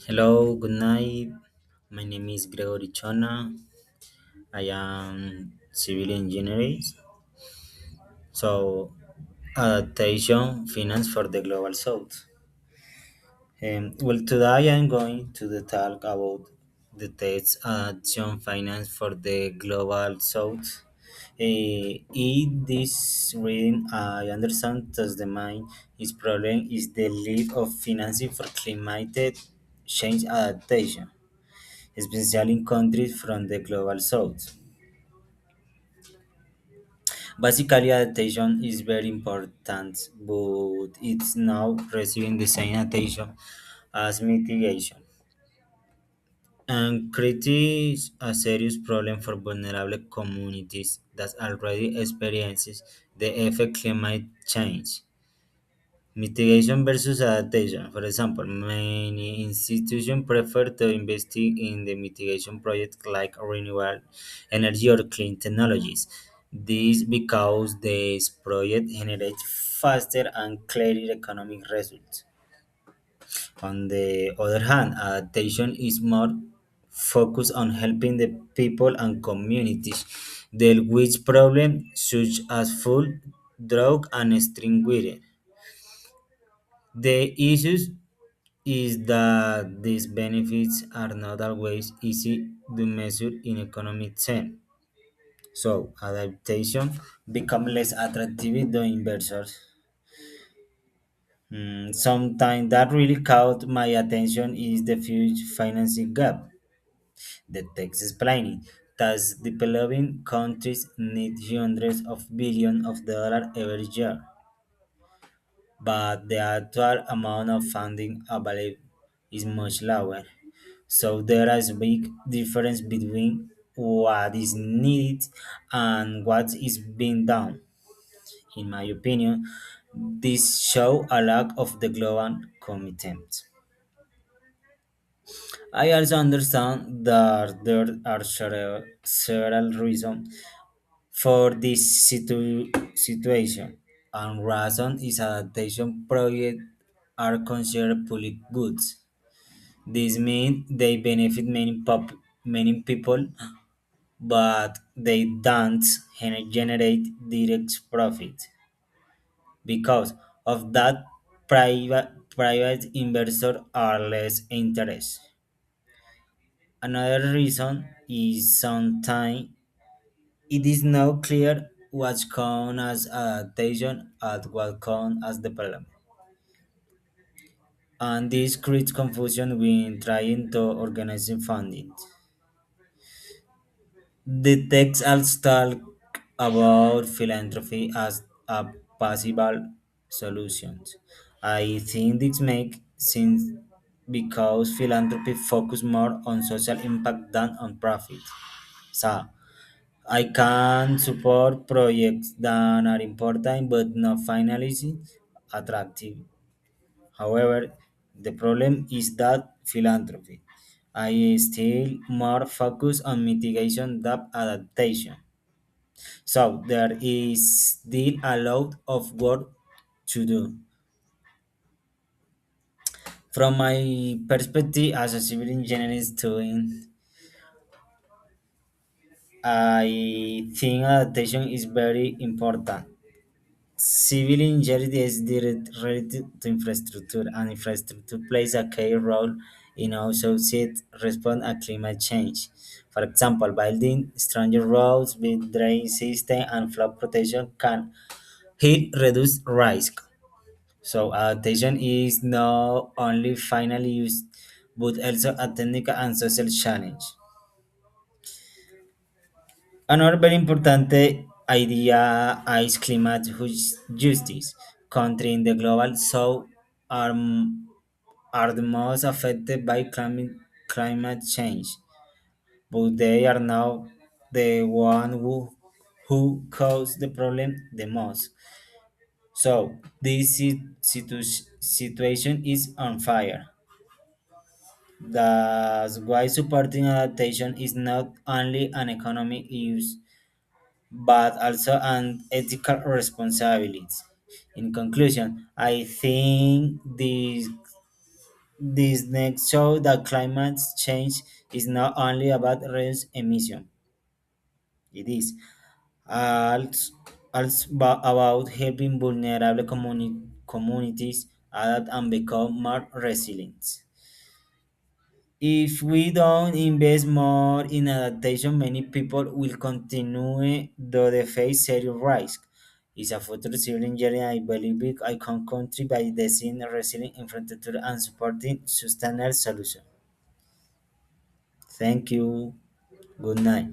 Hello, good night. My name is Gregory Chona. I am civil engineer. So, adaptation finance for the global south. Today I'm going to the talk about the text adaptation finance for the global south. In this reading, I understand that the main is problem is the lead of financing for climate change adaptation, especially in countries from the global south. Basically, adaptation is very important, but it's now receiving the same attention as mitigation. And creates a serious problem for vulnerable communities that already experiences the effect climate change. Mitigation versus adaptation. For example, many institutions prefer to invest in the mitigation projects like renewable energy or clean technologies. This because these projects generate faster and clearer economic results. On the other hand, adaptation is more focused on helping the people and communities deal with problems such as food, drug, and extreme weather. The issues is that these benefits are not always easy to measure in economic terms. So adaptation become less attractive to investors. Something that really caught my attention is the huge financing gap. The text explaining that developing countries need hundreds of billions of dollars every year, but the actual amount of funding available is much lower. So there is a big difference between what is needed and what is being done. In my opinion, this shows a lack of the global commitment. I also understand that there are several reasons for this situation, and reason is adaptation projects are considered public goods. This means they benefit many people, but they don't generate direct profit. Because of that, private investors are less interested. Another reason is sometimes it is not clear what's counted as adaptation and what counts as development. And this creates confusion when trying to organize funding. The text also talk about philanthropy as a possible solution. I think this makes sense because philanthropy focus more on social impact than on profit. So I can support projects that are important but not financially attractive. However, the problem is that philanthropy. I still more focus on mitigation than adaptation. So there is still a lot of work to do. From my perspective as a civil engineering student, I think adaptation is very important. Civil engineering is related to infrastructure, and infrastructure plays a key role in how society respond to climate change. For example, building stronger roads with drain system and flood protection can help reduce risk. So adaptation is not only finally used, but also a technical and social challenge. Another very important idea is climate justice. Countries in the global south are, are the most affected by climate change, but they are now the one who cause the problem the most. So this situation is on fire. That's why supporting adaptation is not only an economic use but also an ethical responsibility. In conclusion, I think This next show that climate change is not only about reduce emission, it is also, about helping vulnerable communities adapt and become more resilient. If we don't invest more in adaptation, many people will continue though they face serious risk. It's a future journey. I believe I can contribute by designing resilient infrastructure and supporting sustainable solutions. Thank you. Good night.